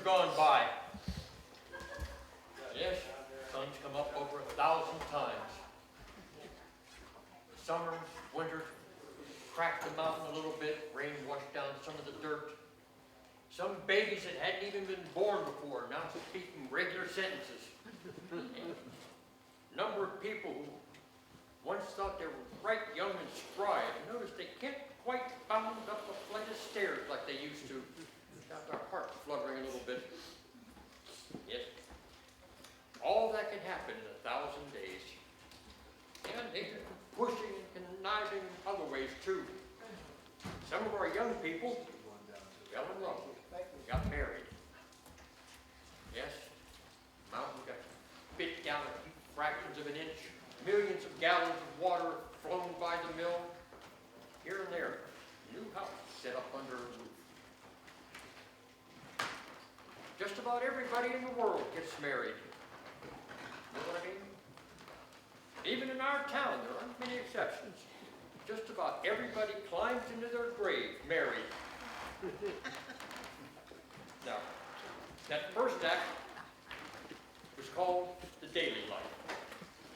have gone by. Yes, the sun's come up over 1,000 times. The summers, winters, cracked the mountain a little bit, rain washed down some of the dirt. Some babies that hadn't even been born before now speaking regular sentences. A number of people who once thought they were bright, young, and spry have noticed they can't quite bound up a flight of stairs like they used to. Got our hearts fluttering a little bit. Yes, all that can happen in 1,000 days. And they are pushing and conniving in other ways too. Some of our young people fell in love, got married. Yes, the mountain got bit down a few fractions of an inch. Millions of gallons of water flown by the mill. Here and there, a new house set up under a roof. Just about everybody in the world gets married. You know what I mean? Even in our town, there aren't many exceptions. Just about everybody climbs into their grave married. Now, that first act was called the daily life.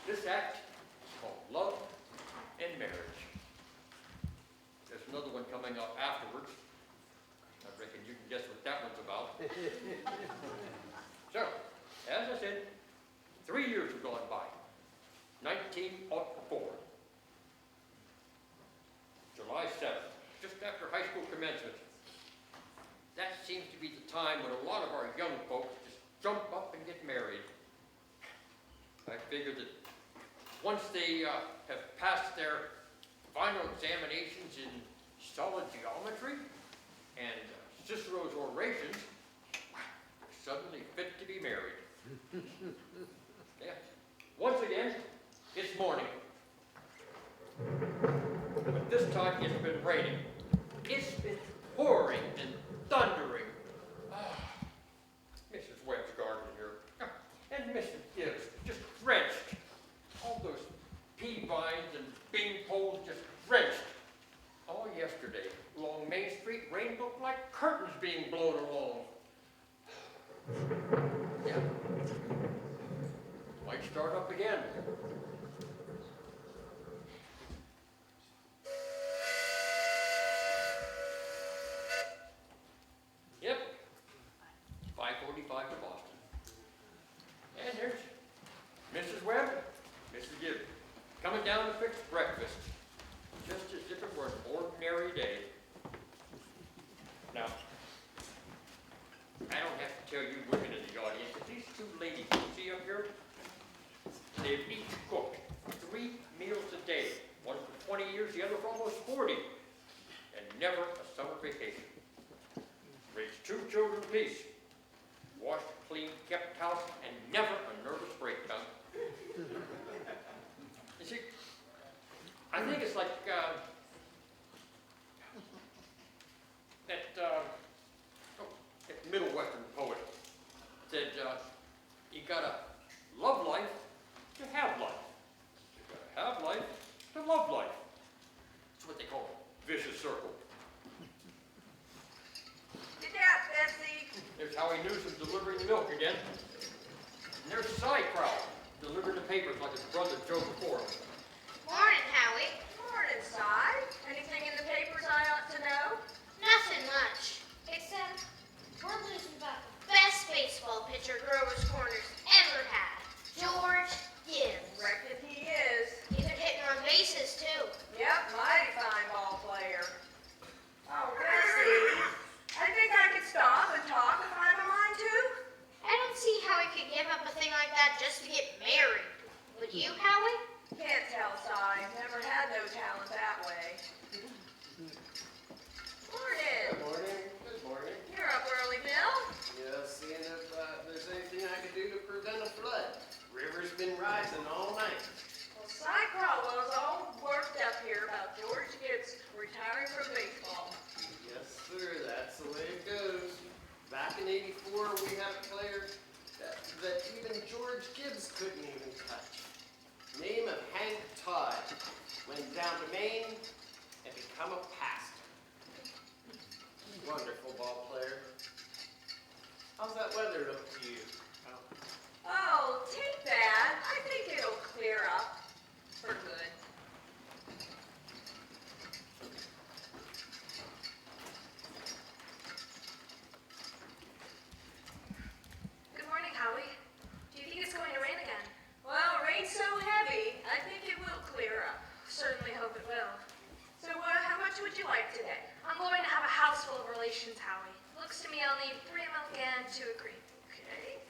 This act is called love and marriage. There's another one coming up afterwards. I reckon you can guess what that one's about. So, as I said, 3 years have gone by. 1904. July 7th, just after high school commencement. That seems to be the time when a lot of our young folks just jump up and get married. I figured that once they have passed their final examinations in solid geometry and Cicero's orations, they're suddenly fit to be married. Yeah. Once again, it's morning. But this time it's been raining. It's been pouring and thundering. Mrs. Webb's garden here. And Mrs. Gibbs just drenched. All those pea vines and bean poles just drenched. All yesterday, along Main Street, rain looked like curtains being blown along. Yeah. Might start up again. Yep. 5:45 to Boston. And there's Mrs. Webb, Mrs. Gibbs, coming down to fix breakfast, just as if it were an ordinary day. Now, I don't have to tell you women in the audience that these two ladies you see up here, they've each cooked 3 meals a day, one for 20 years, the other for almost 40, and never a summer vacation. Raised 2 children apiece, washed, cleaned, kept house, and never a nervous breakdown. You see, I think it's like that Middle Western poet said, you gotta love life to have life. You gotta have life to love life. That's what they call a vicious circle. Get out, Betsy. There's Howie Newsom delivering the milk again. And there's Cy Crowell delivering the papers like his brother Joe before him. Morning, Howie. Morning, Si. Anything in the papers I ought to know? Nothing much, except we're losing about the best baseball pitcher Grover's Corners ever had, George Gibbs. Reckon he is. He's been hitting on bases, too. Yep, mighty fine ball player. Oh, Betsy, I think I could stop and talk if I have a mind to. I don't see how he could give up a thing like that just to get married. Would you, Howie? Can't tell, Si. Never had no talent that way. Morning. Good morning. Good morning. You're up early, Bill. Yeah, seeing if there's anything I can do to prevent a flood. River's been rising all night. Well, Si Crowell's all worked up here about George Gibbs retiring from baseball. Yes, sir. That's the way it goes. Back in '84, we had a player that even George Gibbs couldn't even touch. Name of Hank Todd. Went down to Maine and become a pastor. Wonderful ball player. How's that weather look to you? Oh, take that. I think it'll clear up for good. Good morning, Howie. Do you think it's going to rain again? Well, rain's so heavy, I think it will clear up. Certainly hope it will. So how much would you like today? I'm going to have a house full of relations, Howie. Looks to me I'll need 3 milk and 2 cream. Okay.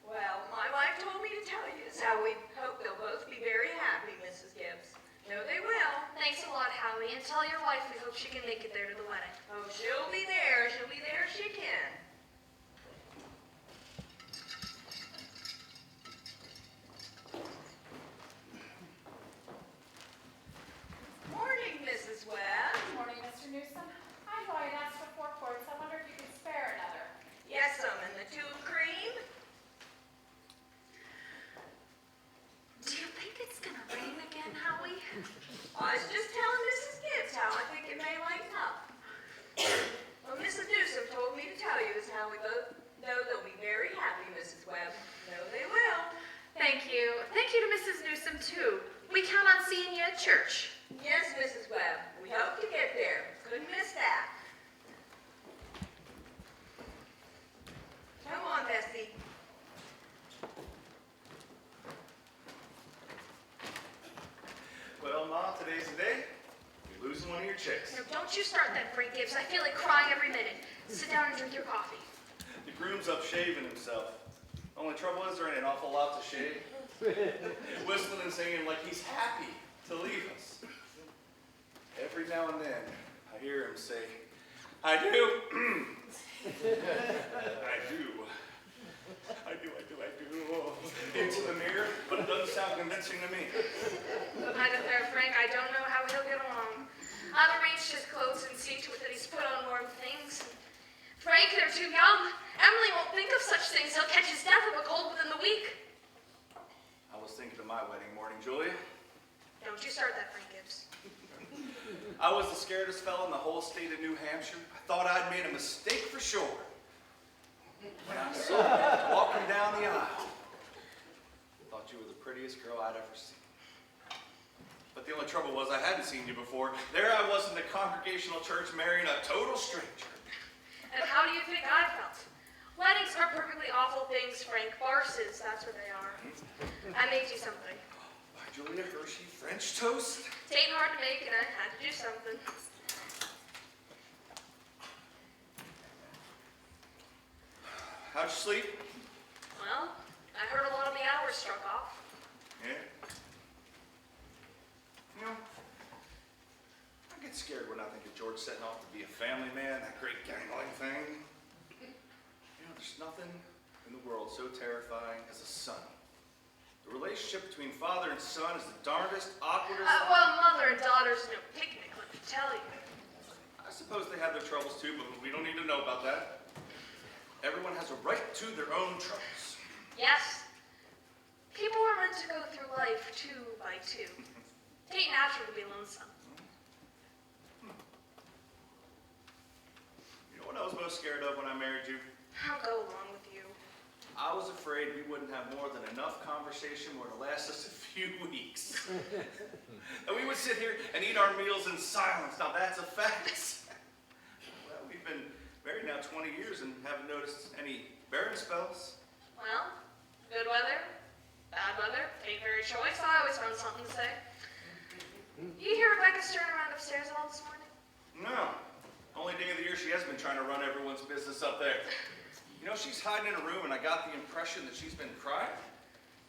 Well, my wife told me to tell you is how we hope they'll both be very happy, Mrs. Gibbs. No, they will. Thanks a lot, Howie, and tell your wife we hope she can make it there to the wedding. Oh, she'll be there. She'll be there if she can. Morning, Mrs. Webb. Good morning, Mr. Newsom. I know I'd asked for 4 quarts. I wonder if you could spare another. Yes, and the 2 cream. Do you think it's going to rain again, Howie? I was just telling Mrs. Gibbs how I think it may lighten up. Well, Mrs. Newsom told me to tell you is how we both know they'll be very happy, Mrs. Webb. No, they will. Thank you. Thank you to Mrs. Newsom, too. We count on seeing you at church. Yes, Mrs. Webb. We hope to get there. Couldn't miss that. Come on, Bessie. Well, Ma, today's the day. You're losing one of your chicks. Now, don't you start that, Frank Gibbs. I feel like crying every minute. Sit down and drink your coffee. The groom's up shaving himself. Only trouble is there ain't an awful lot to shave. Whistling and singing like he's happy to leave us. Every now and then, I hear him say, I do. I do. I do. Into the mirror, but it doesn't sound convincing to me. I declare, Frank, I don't know how he'll get along. I've arranged his clothes and seen to it that he's put on warm things. Frank, they're too young. Emily won't think of such things. He'll catch his death of a cold within the week. I was thinking of my wedding morning, Julia. Don't you start that, Frank Gibbs. I was the scaredest fella in the whole state of New Hampshire. I thought I'd made a mistake for sure. When I saw you walking down the aisle, I thought you were the prettiest girl I'd ever seen. But the only trouble was I hadn't seen you before. There I was in the Congregational Church marrying a total stranger. And how do you think I felt? Weddings are perfectly awful things, Frank. Farces, that's what they are. I made you something. By Julia Hershey, French toast? It ain't hard to make, and I had to do something. How'd you sleep? Well, I heard a lot of the hours struck off. Yeah. You know, I get scared when I think of George setting off to be a family man, that great gangling thing. You know, there's nothing in the world so terrifying as a son. The relationship between father and son is the darndest, awkwardest... Well, mother and daughter's no picnic, let me tell you. I suppose they have their troubles too, but we don't need to know about that. Everyone has a right to their own troubles. Yes. People are meant to go through life 2 by 2. It ain't natural to be lonesome. You know what I was most scared of when I married you? I'll go along with you. I was afraid we wouldn't have more than enough conversation where to last us a few weeks. And we would sit here and eat our meals in silence. Now that's a fact. Well, we've been married now 20 years and haven't noticed any barren spells. Well, good weather, bad weather, ain't very choice. I always found something to say. You hear Rebecca stirring around upstairs at all this morning? No. Only day of the year she has been trying to run everyone's business up there. You know, she's hiding in a room and I got the impression that she's been crying.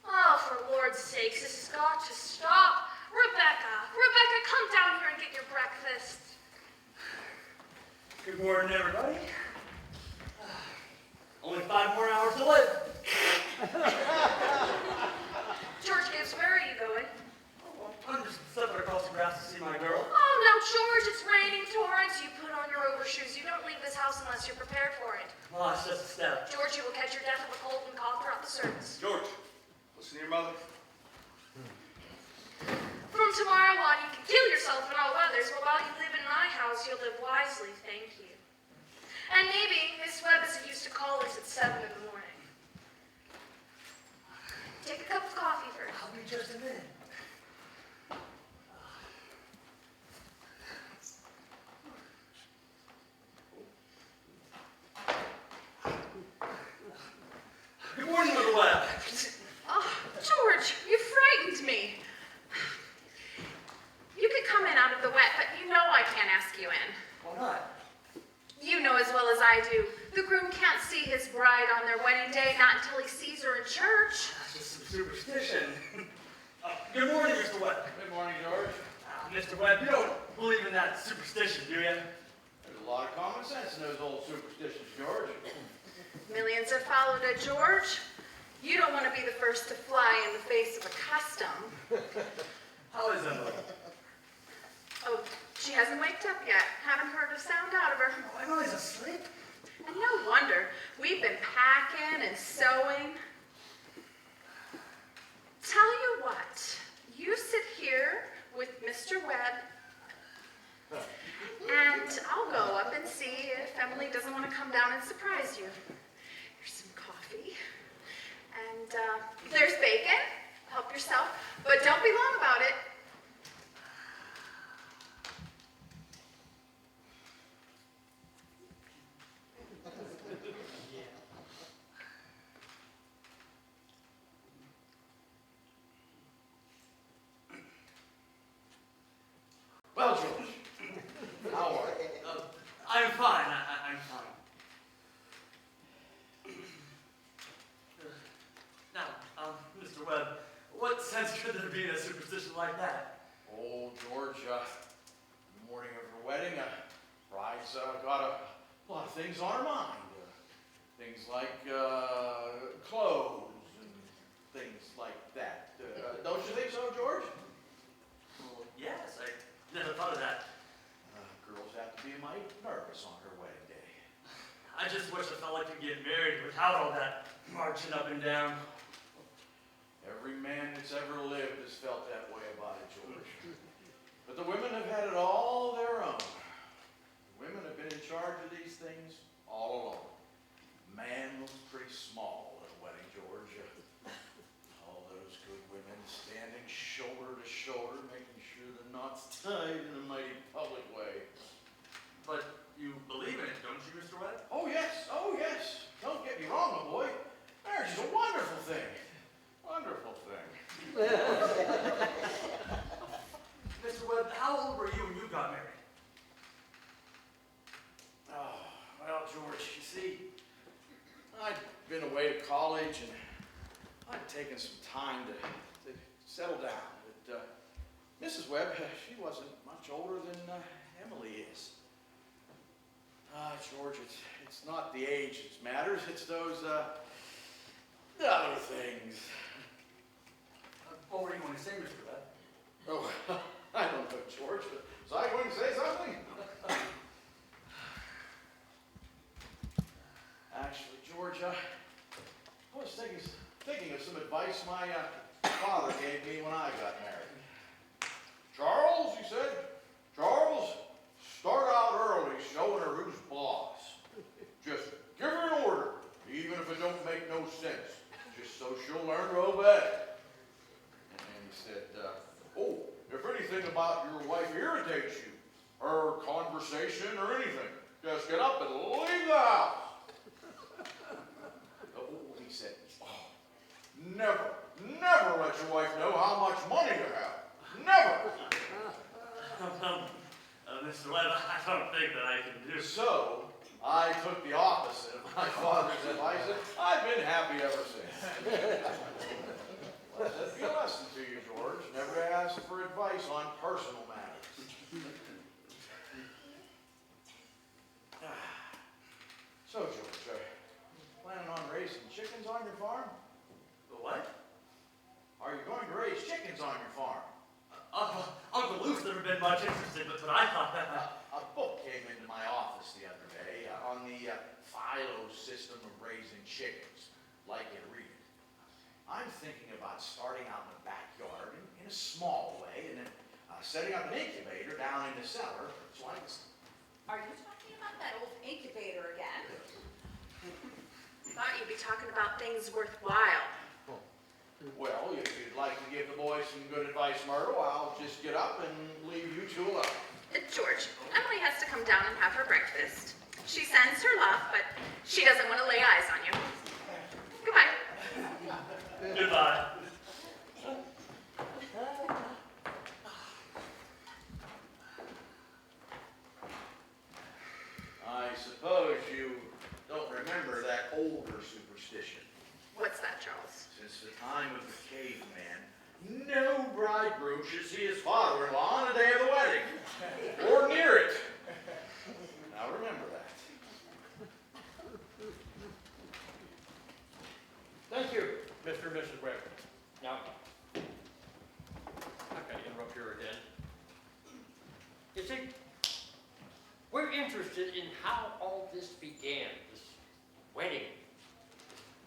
Oh, for Lord's sakes, this has got to stop. Rebecca, come down here and get your breakfast. Good morning, everybody. Only 5 more hours to live. George Gibbs, where are you going? I'm just stepping across the grass to see my girl. Oh, now, George, it's raining torrents. You put on your overshoes. You don't leave this house unless you're prepared for it. Oh, it's just a step. George, you will catch your death of a cold and cough throughout the service. George, listen to your mother. From tomorrow on, you can kill yourself in all weathers, but while you live in my house, you'll live wisely, thank you. And maybe Miss Webb, as it used to call us, at 7 in the morning. Take a cup of coffee first. I'll be just a minute. Good morning, Mother Webb. Oh, George, you frightened me. You could come in out of the wet, but you know I can't ask you in. Why not? You know as well as I do, the groom can't see his bride on their wedding day, not until he sees her in church. That's just some superstition. Good morning, Mr. Webb. Good morning, George. Mr. Webb, you don't believe in that superstition, do you? There's a lot of common sense in those old superstitions, George. Millions have followed it, George. You don't want to be the first to fly in the face of a custom. How is Emily? Oh, she hasn't waked up yet. Haven't heard a sound out of her. Oh, Emily's asleep. And no wonder. We've been packing and sewing. Tell you what, you sit here with Mr. Webb, and I'll go up and see if Emily doesn't want to come down and surprise you. Here's some coffee, and there's bacon. Help yourself, but don't be long about it. Well, George, how are you? I'm fine. I'm fine. Now, Mr. Webb, what sense could there be in a superstition like that? Oh, George, the morning of her wedding, bride's got a lot of things on her mind. Things like clothes and things like that. Don't you think so, George? Well, yes, I never thought of that. Girls have to be mighty nervous on her wedding day. I just wish a fella could get married without all that marching up and down. Every man that's ever lived has felt that way about it, George. But the women have had it all their own. The women have been in charge of these things all along. Man looks pretty small at a wedding, George. All those good women standing shoulder to shoulder, making sure the knot's tied in a mighty public way. But you believe in it, don't you, Mr. Webb? Oh yes, oh yes. Don't get me wrong, my boy. Marriage is a wonderful thing. Wonderful thing. Mr. Webb, how old were you when you got married? Oh, well, George, you see, I'd been away to college and I'd taken some time to settle down. But Mrs. Webb, she wasn't much older than Emily is. George, it's not the age that matters, it's those other things. What were you going to say, Mr. Webb? Oh, I don't know, George. Was I going to say something? Actually, George, I was thinking of some advice my father gave me when I got married. Charles, he said, Charles, start out early showing her who's boss. Just give her an order, even if it don't make no sense, just so she'll learn to obey. And then he said, oh, if anything about your wife irritates you, her conversation or anything, just get up and leave the house. Oh, he said, oh, never let your wife know how much money you have. Never. Mr. Webb, I don't think that I can do so. So, I took the opposite of my father's advice, and I've been happy ever since. Let that be a lesson to you, George. Never ask for advice on personal matters. So, George, planning on raising chickens on your farm? The what? Are you going to raise chickens on your farm? Uncle Lou's never been much interested, but I thought that. A book came into my office the other day on the philo system of raising chickens. Like you to read it. I'm thinking about starting out in the backyard in a small way, and then setting up an incubator down in the cellar for swines. Are you talking about that old incubator again? Thought you'd be talking about things worthwhile. Well, if you'd like to give the boys some good advice, Myrtle, I'll just get up and leave you two alone. George, Emily has to come down and have her breakfast. She sends her love, but she doesn't want to lay eyes on you. Goodbye. Goodbye. I suppose you don't remember that older superstition. What's that, Charles? Since the time of the caveman, no bridegroom should see his father-in-law on the day of the wedding, or near it. Now remember that. Thank you, Mr. and Mrs. Webb. Now, I've got to interrupt here again. You see, we're interested in how all this began, this wedding,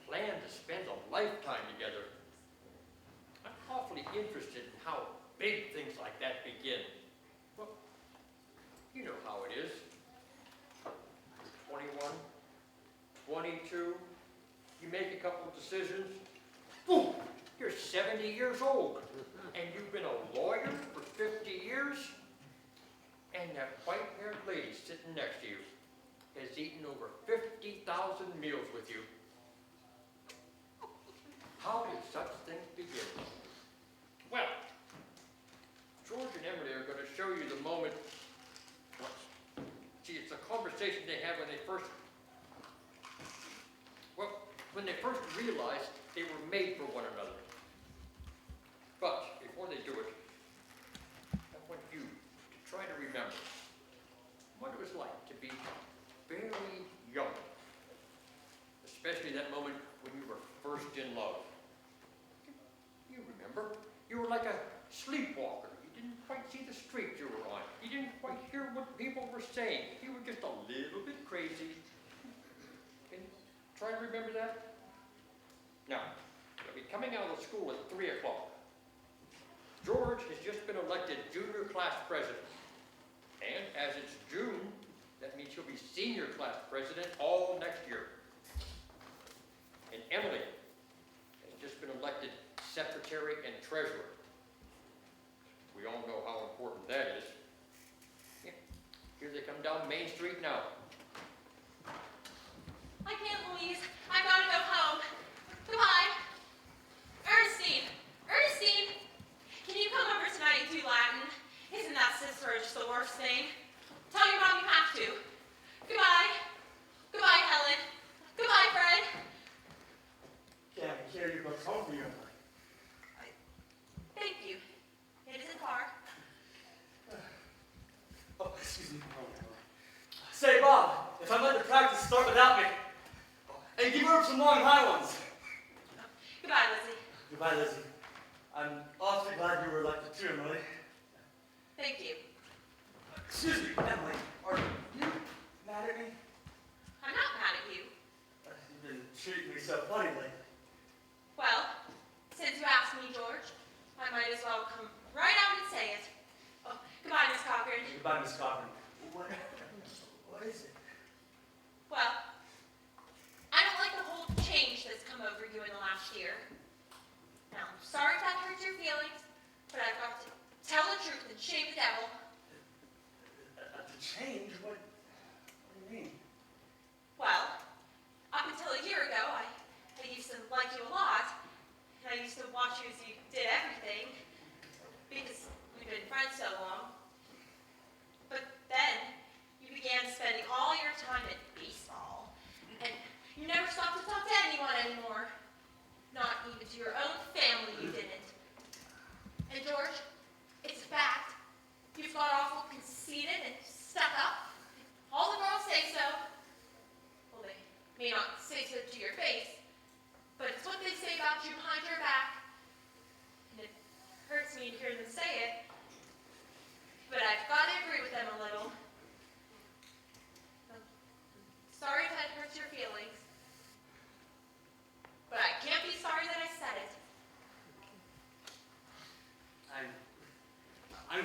plan to spend a lifetime together. I'm awfully interested in how big things like that begin. Well, you know how it is. 21, 22, you make a couple of decisions, boom, you're 70 years old, and you've been a lawyer for 50 years, and that white-haired lady sitting next to you has eaten over 50,000 meals with you. How did such things begin? Well, George and Emily are going to show you the moment. See, it's a conversation they have when they first realized they were made for one another. But before they do it, I want you to try to remember what it was like to be very young, especially that moment when you were first in love. You remember, you were like a sleepwalker. You didn't quite see the street you were on. You didn't quite hear what people were saying. You were just a little bit crazy. Can you try to remember that? Now, you'll be coming out of school at 3 o'clock. George has just been elected junior class president. And as it's June, that means he'll be senior class president all next year. And Emily has just been elected secretary and treasurer. We all know how important that is. Yeah. Here they come down Main Street now. I can't, Louise. I've got to go home. Goodbye. Ernestine! Ernestine! Can you come over tonight and do Latin? Isn't that sister just the worst thing? Tell your mom you have to. Goodbye. Goodbye, Helen. Goodbye, Fred. Can't carry your books home for you. Thank you. It isn't far. Oh, excuse me. Say, Bob, if I'm let the practice start without me, and give her some long high ones. Goodbye, Lizzie. Goodbye, Lizzie. I'm awfully glad you were elected too, Emily. Thank you. Excuse me, Emily, are you mad at me? I'm not mad at you. You've been treating me so funny lately. Well, since you asked me, George, I might as well come right out and say it. Oh, goodbye, Miss Cochran. Goodbye, Miss Cochran. What is it? Well, I don't like the whole change that's come over you in the last year. Now, I'm sorry if that hurts your feelings, but I've got to tell the truth and shame the devil. The change? What do you mean? Well, up until a year ago, I used to like you a lot, and I used to watch you as you did everything, because we've been friends so long. But then, you began spending all your time at baseball, and you never stopped to talk to anyone anymore. Not even to your own family you didn't. And George, it's a fact. You've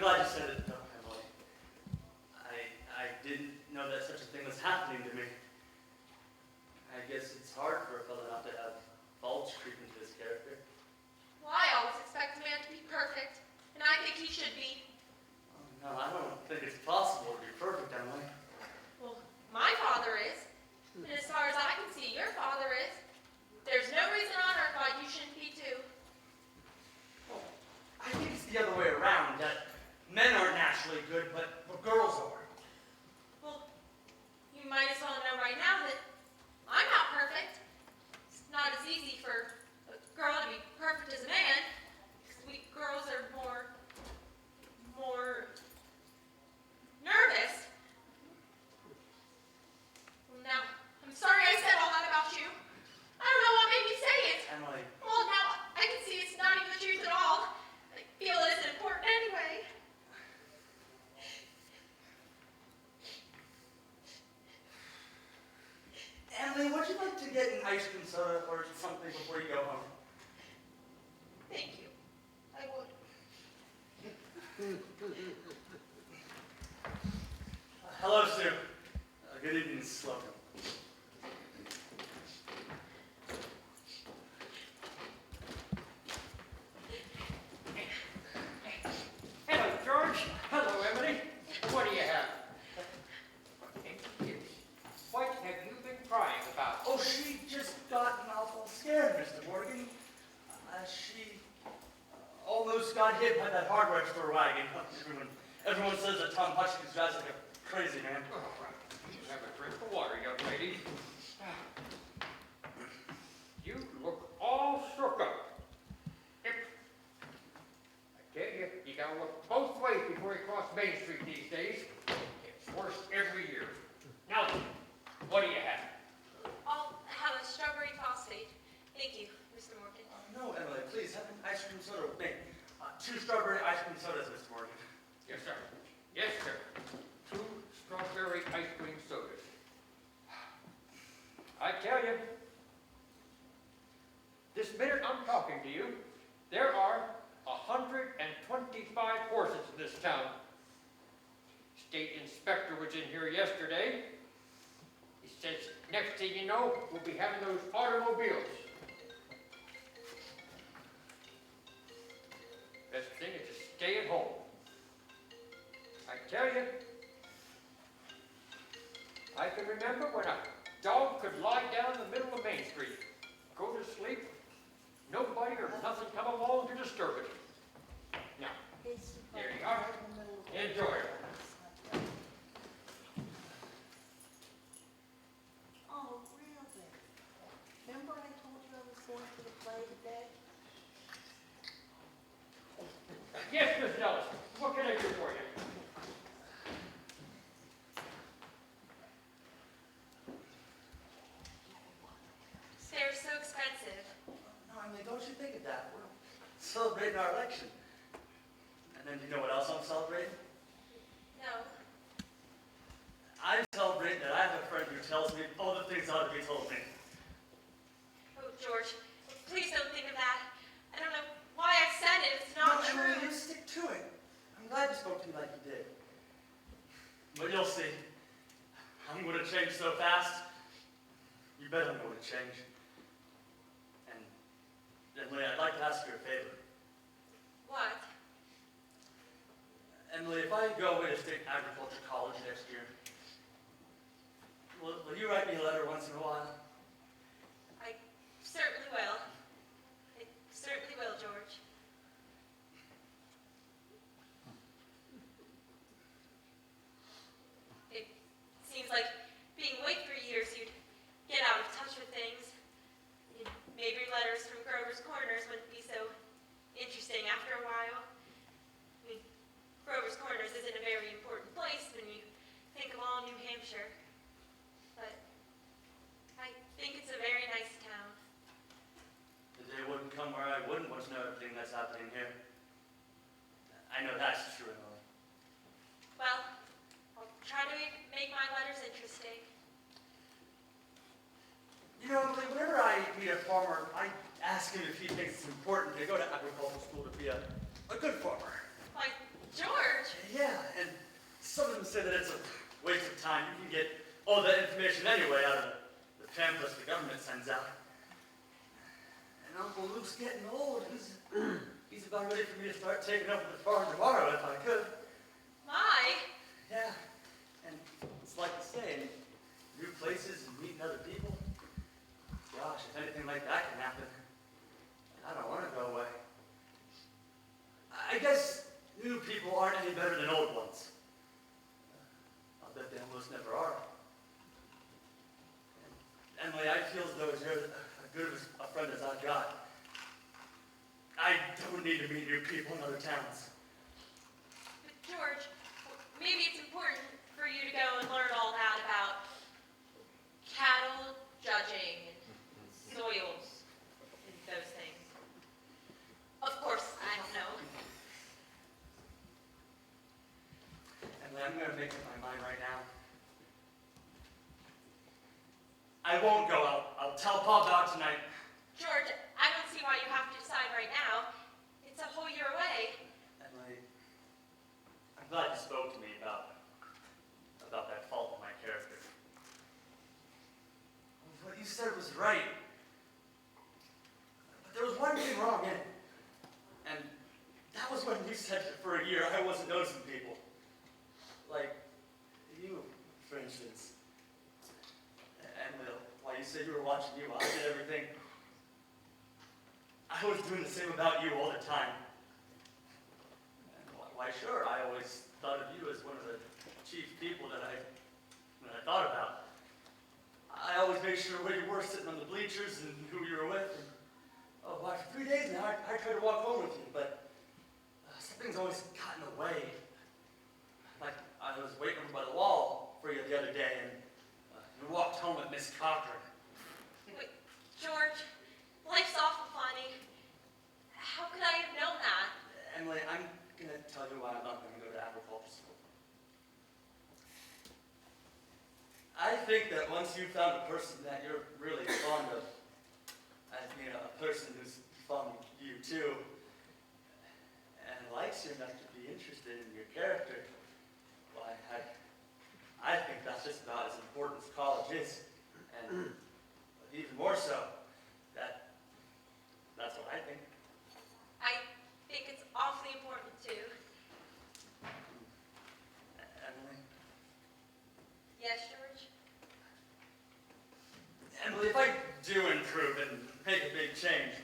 glad you said it, though, Emily. I didn't know that such a thing was happening to me. I guess it's hard for a fellow not to have faults creep into his character. Well, I always expect a man to be perfect, and I think he should be. Oh, no, I don't think it's possible to be perfect, Emily. Well, my father is, and as far as I can see, your father is. There's no reason on earth why you shouldn't be too. Well, I think it's the other way around, that men aren't naturally good, but girls are. Well, you might as well know right now that I'm not perfect. It's not as easy for a girl to be perfect as a man, because we girls are more nervous. Well, now, I'm sorry I said all that about you. I don't know what made me say it. Emily, Well, now I can see it's not even the truth at all. I feel it isn't important anyway. Emily, would you like to get an ice cream soda or something before you go home? Thank you. I would. Hello, Sue. Good evening, Slocum. Hello, George. Hello, Emily. What do you have? What have you been crying about? Oh, she just got an awful scared, Mr. Morgan. She almost got hit by that hardware store wagon. Everyone says that Tom Hutchins drives like a crazy man. All right. You have a drink of water, young lady. You look all shook up. Yep. I tell you, you gotta look both ways before you cross Main Street these days. It's worse every year. Now, what do you have? I'll have a strawberry phosphate. Thank you, Mr. Morgan. No, Emily, please have an ice cream soda with me. 2 strawberry ice cream sodas, Mr. Morgan. Yes, sir. Yes, sir. 2 strawberry ice cream sodas. I tell you, this minute I'm talking to you, there are 125 horses in this town. State inspector was in here yesterday. He says, next thing you know, we'll be having those automobiles. Best thing is to stay at home. I tell you, I can remember when a dog could lie down in the middle of Main Street, go to sleep, nobody or nothing come along to disturb it. Now, there you are. Enjoy it. Oh, really? Remember I told you I was going to the play today? Yes, Miss Ellis, what can I do for you? They're so expensive. No, Emily, don't you think of that. We're celebrating our election. And then you know what else I'm celebrating? No. I'm celebrating that I have a friend who tells me all the things that ought to be told me. Oh, George, please don't think of that. I don't know why I said it. It's not No, true. Emily, you stick to it. I'm glad you spoke to me like you did. But you'll see. I'm going to change so fast. You bet I'm going to change. And, Emily, I'd like to ask you a favor. What? Emily, if I go away to State Agriculture College next year, will you write me a letter once in a while? I certainly will. I certainly will, George. It seems like being away for years, you'd get out of touch with things. Maybe letters from Grover's Corners wouldn't be so interesting after a while. I mean, Grover's Corners isn't a very important place when you think of all New Hampshire. But I think it's a very nice town. The day wouldn't come where I wouldn't want to know everything that's happening here. I know that's true, Emily. Well, I'll try to make my letters interesting. You know, Emily, whenever I meet a farmer, I ask him if he thinks it's important to go to agricultural school to be a good farmer. Why, George, say that it's a waste of time. You can get all that information anyway out of the pamphlets the government sends out. And Uncle Luke's getting old. He's about ready for me to start taking over the farm tomorrow if I could. My, Yeah. And it's like you say, new places and meeting other people. Gosh, if anything like that can happen, I don't want to go away. I guess new people aren't any better than old ones. I'll bet they almost never are. And Emily, I feel as though you're as good of a friend as I've got. I don't need to meet new people in other towns. but George, maybe it's important for you to go and learn all that about cattle judging and soils and those things. Of course, I don't know. Emily, I'm going to make up my mind right now. I won't go out. I'll tell Pa about it tonight. George, I don't see why you have to decide right now. It's a whole year away. Emily, I'm glad you spoke to me about that fault in my character. What you said was right. But there was one thing wrong in it. And that was when you said that for a year I wasn't noticing people. Like you, for instance. Emily, while you said you were watching you, I did everything. I was doing the same about you all the time. And why, sure, I always thought of you as one of the chief people that I thought about. I always made sure where you were sitting on the bleachers and who you were with. And, oh, why, for 3 days now, I tried to walk home with you, but something's always gotten in the way. Like, I was waiting over by the wall for you the other day, and you walked home with Miss Cochran. Wait, George, life's awful funny. How could I have known that? Emily, I'm going to tell you why I'm not going to go to agriculture school. I think that once you've found a person that you're really fond of, I mean, a person who's fond of you too, and likes you enough to be interested in your character, why, I think that's just about as important as college is, and even more so. That's what I think. I think it's awfully important too. Emily? Yes, George? Emily, if I do improve and make a big change,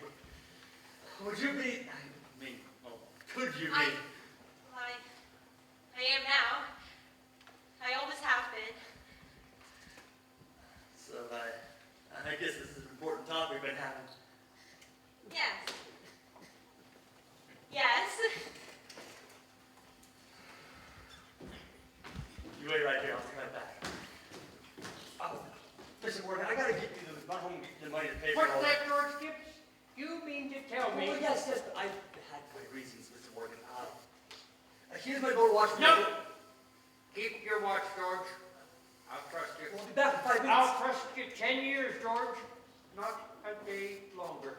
would you be, well, could you be? I am now. I always have been. So I guess this is an important talk we've been having. Yes. Yes. You wait right here, I'll be right back. Oh, listen, Morgan, I gotta get you run home and get the money to pay for What's all that, George Gibbs? You mean to tell me? Oh, yes, I had my reasons, Mr. Morgan. Here's my gold watch. No! Keep your watch, George. I'll trust you. We'll be back in 5 minutes. I'll trust you 10 years, George. Not a day longer.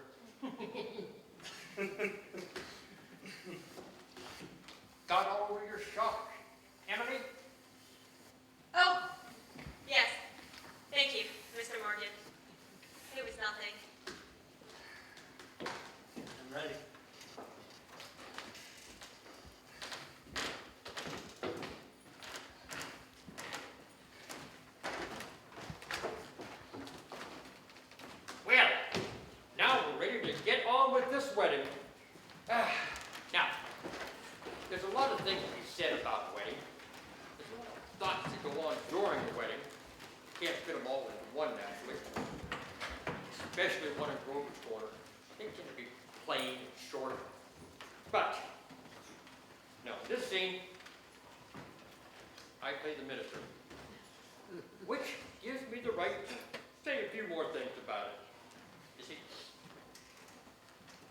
Got all your shock, Emily? Oh, yes. Thank you, Mr. Morgan. It was nothing. I'm ready. Well, now we're ready to get on with this wedding. Now, there's a lot of things to be said about a wedding. There's a lot of thoughts that go on during the wedding. Can't fit them all into one, naturally. Especially one in Grover's Corner. They tend to be plain and short. But, now, in this scene, I play the minister, which gives me the right to say a few more things about it. You see,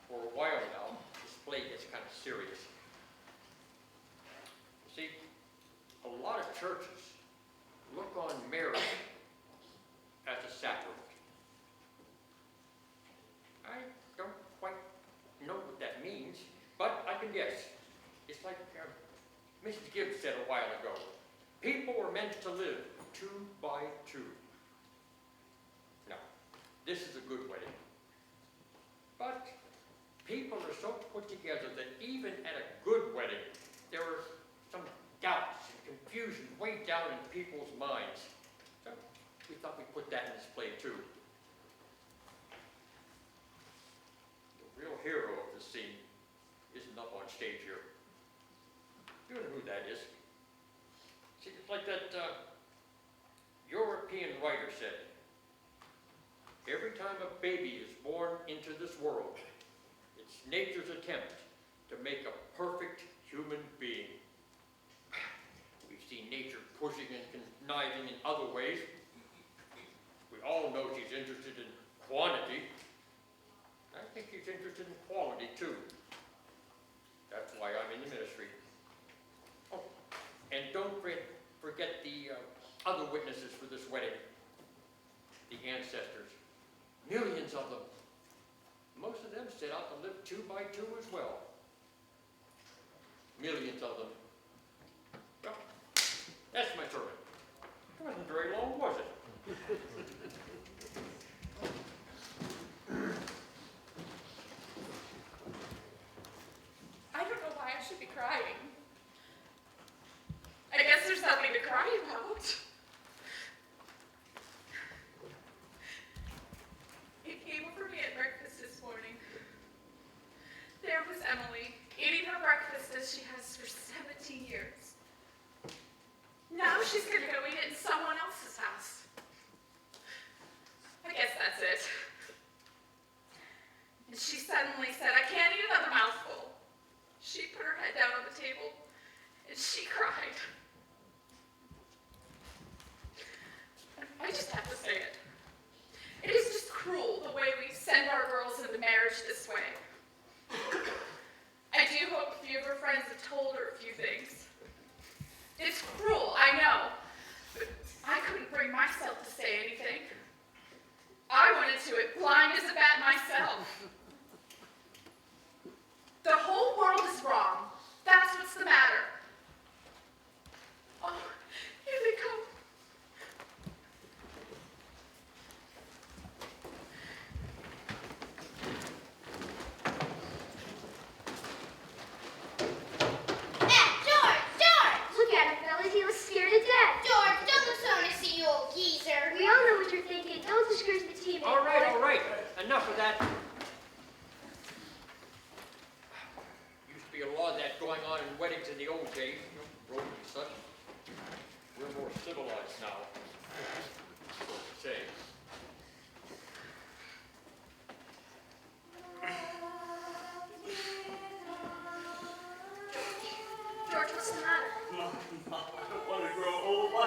for a while now, this play gets kind of serious. You see, a lot of churches look on marriage as a sacrament. I don't quite know what that means, but I can guess. It's like Mrs. Gibbs said a while ago. People were meant to live 2 by 2. Now, this is a good wedding. But people are so put together that even at a good wedding, there were some doubts and confusion way down in people's minds. So we thought we'd put that in this play too. The real hero of the scene isn't up on stage here. You know who that is. See, it's like that European writer said, every time a baby is born into this world, it's nature's attempt to make a perfect human being. We've seen nature pushing and conniving in other ways. We all know she's interested in quantity. I think she's interested in quality too. That's why I'm in the ministry. Oh, and don't forget the other witnesses for this wedding. The ancestors. Millions of them. Most of them set out to live 2 by 2 as well. Millions of them. Well, that's my sermon. It wasn't very long, was it? I don't know why I should be crying. I guess there's nothing to cry about. He came over me at breakfast this morning. There was Emily, eating her breakfast as she has for 70 years. Now she's gonna go eat it in someone else's house. I guess that's it. And she suddenly said, I can't eat another mouthful. She put her head down on the table and she cried. I just have to say it. It is just cruel the way we send our girls into marriage this way. I do hope a few of her friends have told her a few things. It's cruel, I know, but I couldn't bring myself to say anything. I went into it blind as a bat myself. The whole world is wrong. That's what's the matter. Oh, here they come. Look at him, fellas. He was scared to death. George, don't look so messy, you old geezer. We all know what you're thinking. Don't discourage the team. All right. Enough of that. Used to be a lot of that going on in weddings in the old days, roads and such. We're more civilized now, so to say. George, what's the matter? Mom, I don't want to grow old. Why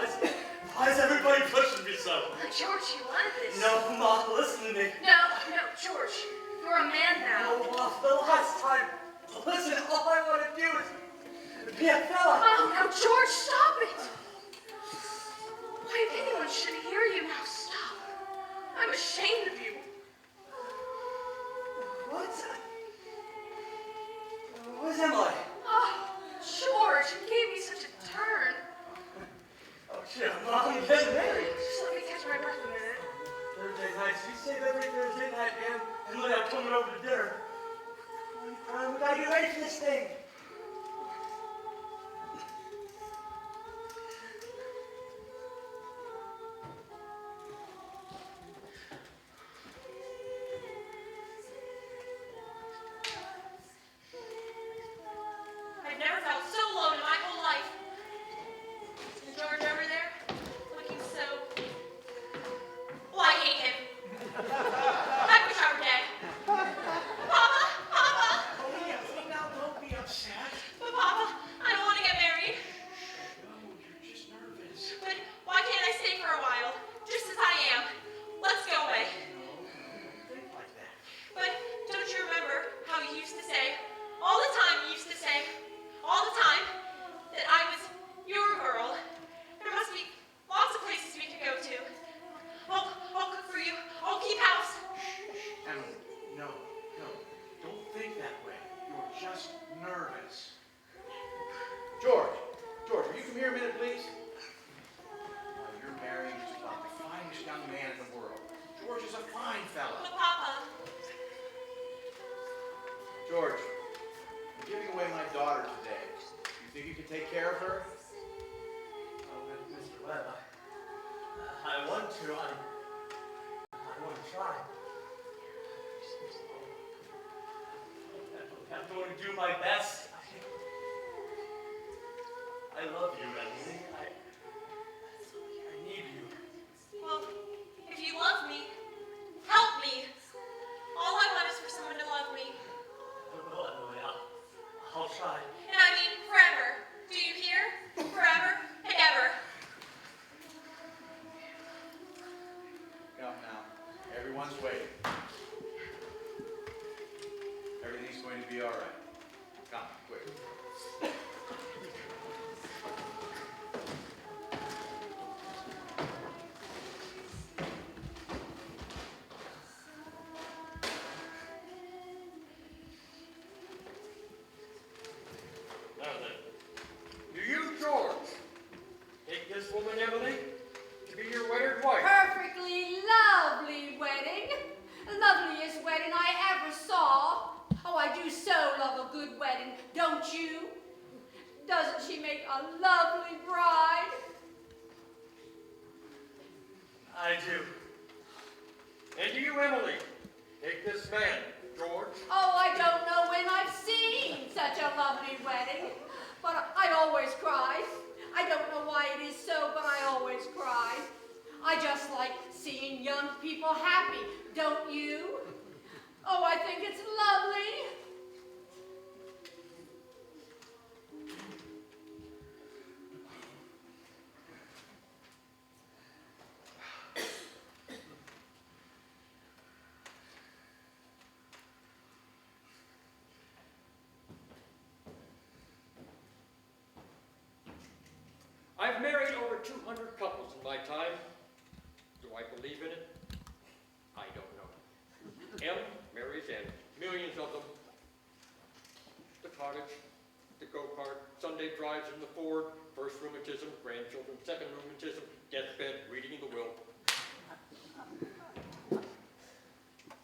is everybody pushing me so? George, you wanted this. No, Mom, listen to me. No, George. You're a man now. No, Mom, the last time. Listen, all I want to do is be a fella. Oh, now, George, stop it. Why, if anyone should hear you now, stop. I'm ashamed of you. Where's Emily? Oh, George, you gave me such a turn. Oh, shit, Mom, you're getting married. Just let me catch my breath a minute. Thursday nights. You save every Thursday night, man. And look, I'm coming over to dinner. We gotta get ready for this thing. I've never felt so alone in my whole life. And George over there, looking so... Well, I hate him. I wish I were dead. Papa! Papa! Oh, yeah, see, now don't be upset. to. I want to try. I'm going to do my best. I love you, Emily. I need you. Well, if you love me, help me. All I want is for someone to love me. I will, Emily. I'll try. And I mean forever. Do you hear? Forever and ever. Come now. Everyone's waiting. Everything's going to be all right. Come, quick. Now then, do you, George, take this woman, Emily, to be your wedded wife? Perfectly lovely wedding. Loveliest wedding I ever saw. Oh, I do so love a good wedding, don't you? Doesn't she make a lovely bride? I do. And do you, Emily, take this man, George? Oh, I don't know when I've seen such a lovely wedding, but I always cry. I don't know why it is so, but I always cry. I just like seeing young people happy, don't you? Oh, I think it's lovely. I've married over 200 couples in my time. Do I believe in it? I don't know. M marries N, millions of them. The cottage, the go-kart, Sunday drives in the Ford, first rheumatism, grandchildren, second rheumatism, deathbed, reading the will.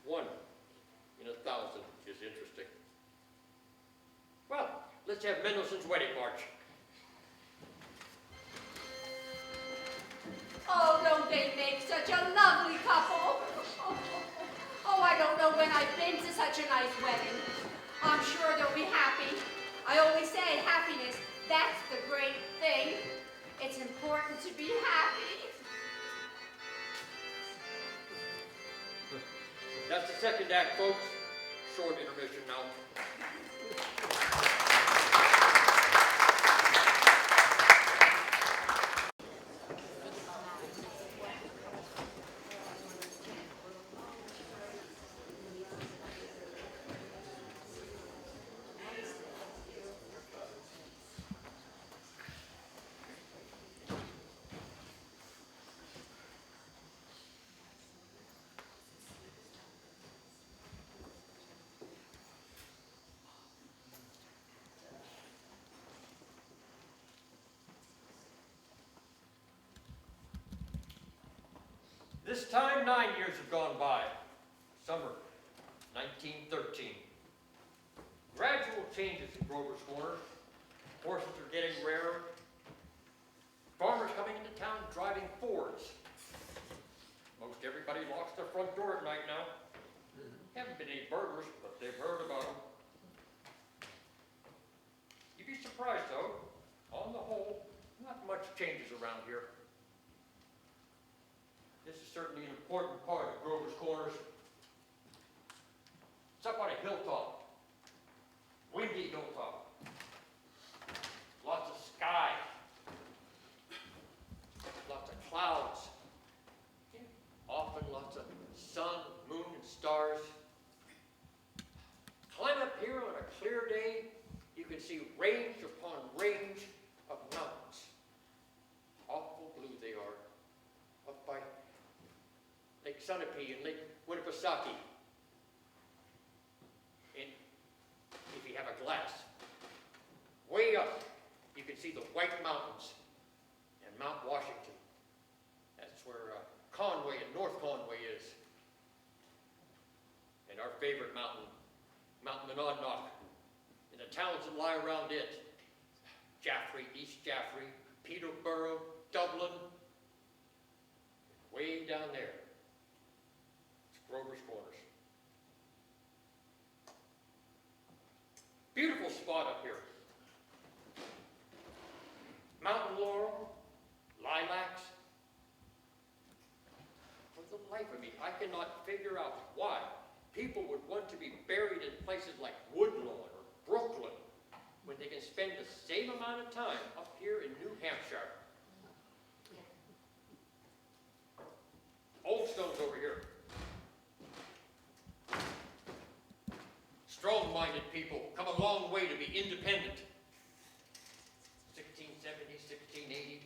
1 in 1,000 is interesting. Well, let's have Mendelssohn's Wedding March. Oh, don't they make such a lovely couple? Oh, I don't know when I've been to such a nice wedding. I'm sure they'll be happy. I always say happiness, that's the great thing. It's important to be happy. That's the second act, folks. Short intermission now. This time, 9 years have gone by. Summer, 1913. Gradual changes in Grover's Corner. Horses are getting rarer. Farmers coming into town driving Fords. Most everybody locks their front door at night now. Haven't been any burglars, but they've heard about them. You'd be surprised, though. On the whole, not much changes around here. This is certainly an important part of Grover's Corners. It's up on a hilltop. Windy hilltop. Lots of sky. Lots of clouds. And often lots of sun, moon, and stars. Climb up here on a clear day, you can see range upon range of mountains. Awful blue they are. Up by Lake Sunapee and Lake Winnipesaukee. And if you have a glass, way up, you can see the White Mountains and Mount Washington. That's where Conway and North Conway is. And our favorite mountain, Mount Monadnock, and the towns that lie around it. Jaffrey, East Jaffrey, Peterborough, Dublin. Way down lot up here. Mountain laurel, lilacs. For the life of me, I cannot figure out why people would want to be buried in places like Woodlawn or Brooklyn when they can spend the same amount of time up here in New Hampshire. Old Stone's over here. Strong-minded people come a long way to be independent. 1670, 1680.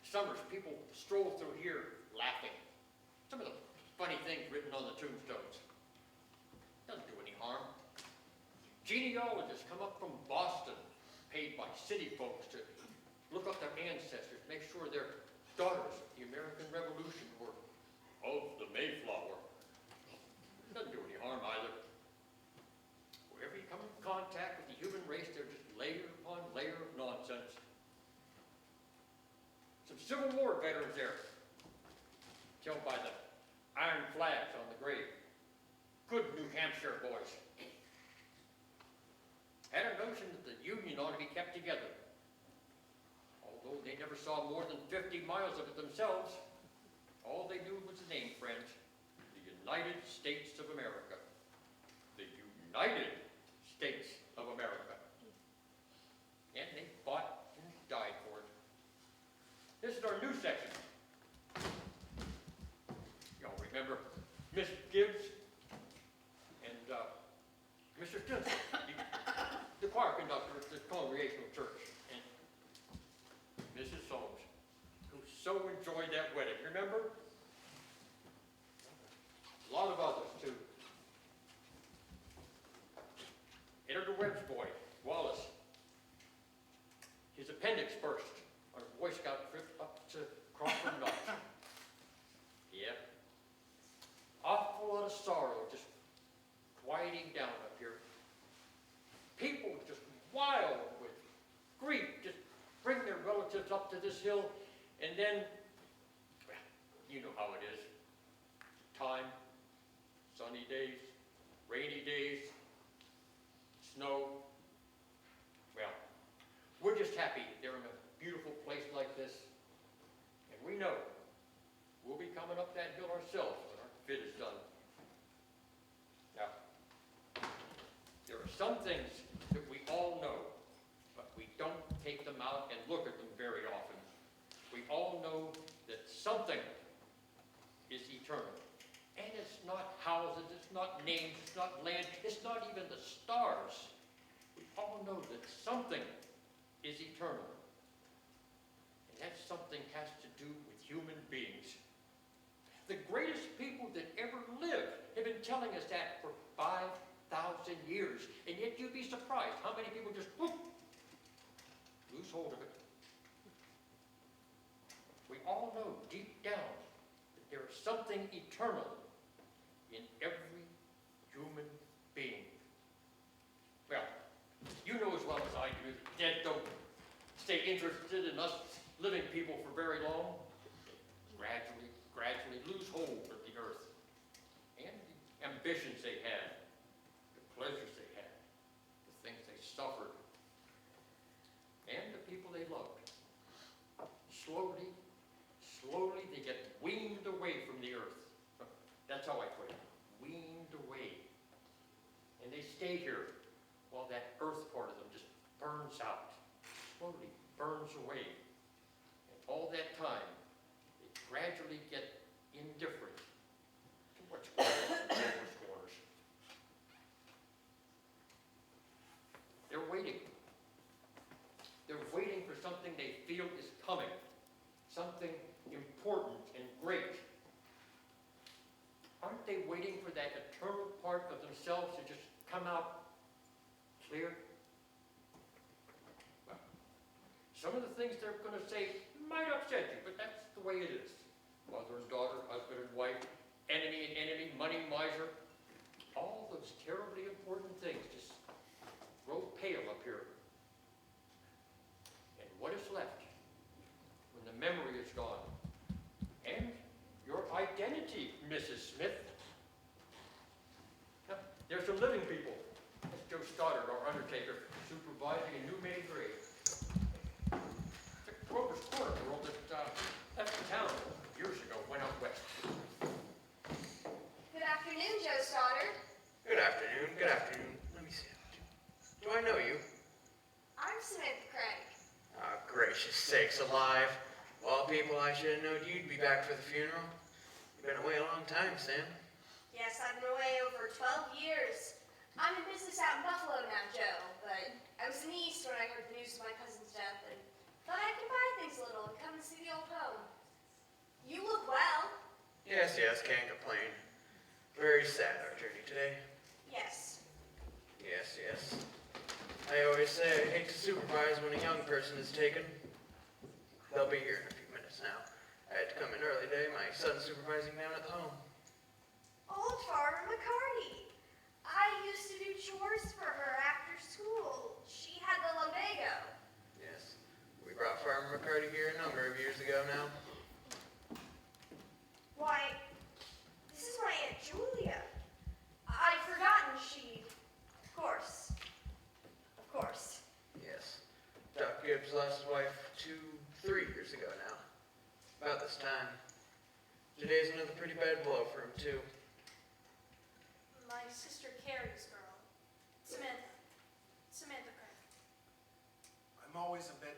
Summers, people stroll through here laughing. Some of the funny things written on the tombstones. Doesn't do any harm. Genealogists come up from Boston, paid by city folks to look up their ancestors, make sure their daughters of the American Revolution were of the Mayflower. Doesn't do any harm either. Wherever you come in contact with the human race, there's just layer upon layer of nonsense. Some Civil War veterans there, killed by the iron flags on the grave. Good New Hampshire boys. Had a notion that the Union ought to be kept together. Although they never saw more than 50 miles of it themselves, all they knew was the name, friends. The United States of America. The United States of America. And they fought and died for it. This is our new section. Y'all remember Miss Gibbs and Mr. Stinson, the choir conductor at the Congregational Church, and Mrs. Soames, who so enjoyed that wedding. Remember? A lot of others, too. Editor Webb's boy, Wallace. His appendix burst on a Boy Scout trip up to Crawford Notch. Yep. Awful lot of sorrow just quieting down up here. People just wild with grief just bring their relatives up to this hill, and then, well, you know how it is. Time, sunny days, rainy days, snow. Well, we're just happy they're in a beautiful place like this, and we know we'll be coming up that hill ourselves when our fit is done. Now, there are some things that we all know, but we don't take them out and look at them very often. We all know that something is eternal. And it's not houses, it's not names, it's not land, it's not even the stars. We all know that something is eternal. And that something has to do with human beings. The greatest people that ever lived have been telling us that for 5,000 years. And yet you'd be surprised how many people just whoop, lose hold of it. We all know deep down that there is something eternal in every human being. Well, you know as well as I do that dead don't stay interested in us living people for very long. Gradually lose hold of the earth and the ambitions they had, the pleasures they had, the things they suffered, and the people they loved. Slowly they get weaned away from the earth. That's how I put it, weaned away. And they stay here while that earth part of them just burns out, slowly burns away. And all that time, they gradually get indifferent to what's going on in those corners. They're waiting. They're waiting for something they feel is coming, something important and great. Aren't they waiting for that eternal part of themselves to just come out clear? Well, some of the things they're going to say might upset you, but that's the way it is. Mother and daughter, husband and wife, enemy and enemy, money miser, all those terribly important things just grow pale up here. And what is left when the memory is gone? And your identity, Mrs. Smith. Now, there's some living people, as Joe Stoddard, our undertaker supervising a new made grave. The Grover's Corner girl that left town years ago, went out west. Good afternoon, Joe Stoddard. Good afternoon, good afternoon. Let me see. Do I know you? I'm Samantha Craig. Gracious sakes alive. Of all people, I should have known you'd be back for the funeral. You've been away a long time, Sam. Yes, I've been away over 12 years. I'm in business out in Buffalo now, Joe, but I was in the East when I heard the news of my cousin's death and thought I could buy things a little and come and see the old home. You look well. Yes, can't complain. Very sad, our journey today. Yes. Yes. I always say I hate to supervise when a young person is taken. They'll be here in a few minutes now. I had to come in early today. My son's supervising down at the home. Old Farmer McCarty. I used to do chores for her after school. She had the lumbago. Yes, we brought Farmer McCarty here a number of years ago now. Why, this is my Aunt Julia. I'd forgotten she, of course. Yes, Doc Gibbs lost his wife 3 years ago now. About this time. Today's another pretty bad blow for him, too. My sister Carrie's girl, Samantha Craig. I'm always a bit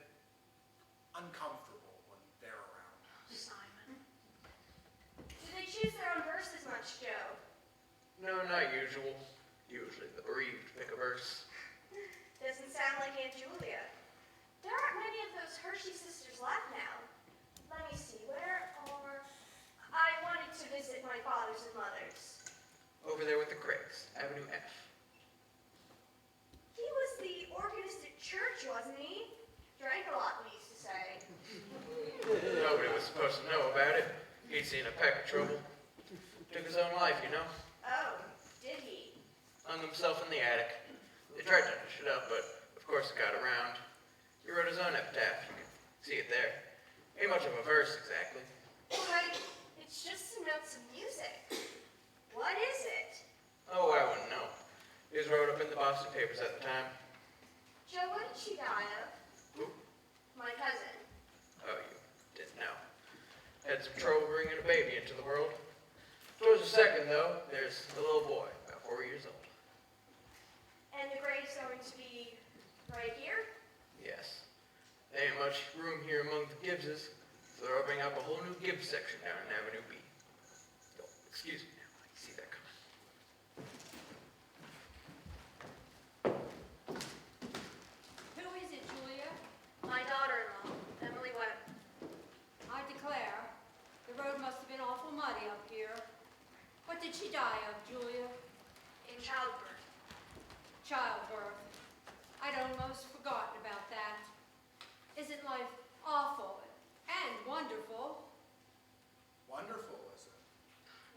uncomfortable when they're around. Simon. Do they choose their own verses much, Joe? No, not usual. Usually the bereaved pick a verse. Doesn't sound like Aunt Julia. There aren't many of those Hershey sisters left now. Let me see, where are... I wanted to visit my father's and mother's. Over there with the Craigs, Avenue F. He was the organist at church, wasn't he? Drank a lot, we used to say. Nobody was supposed to know about it. He'd seen a peck of trouble. Took his own life, you know. Oh, did he? Hung himself in the attic. They tried to hush it up, but of course it got around. He wrote his own epitaph. You can see it there. Ain't much of a verse, exactly. But it's just some notes of music. What is it? Oh, I wouldn't know. It was wrote up in the Boston papers at the time. Joe, what did she die of? Who? My cousin. Oh, you didn't know. Had some trouble bringing a baby into the world. Towards the second, though, there's the little boy, about 4 years old. And the grave's going to be right here? Yes. There ain't much room here among the Gibbses, so they're opening up a whole new Gibbs section down in Avenue B. Oh, excuse me now, I can see that coming. Who is it, Julia? My daughter-in-law, Emily Webb. I declare, the road must have been awful muddy up here. What did she die of, Julia? In childbirth. Childbirth. I'd almost forgotten about that. Isn't life awful and wonderful? Wonderful, is it?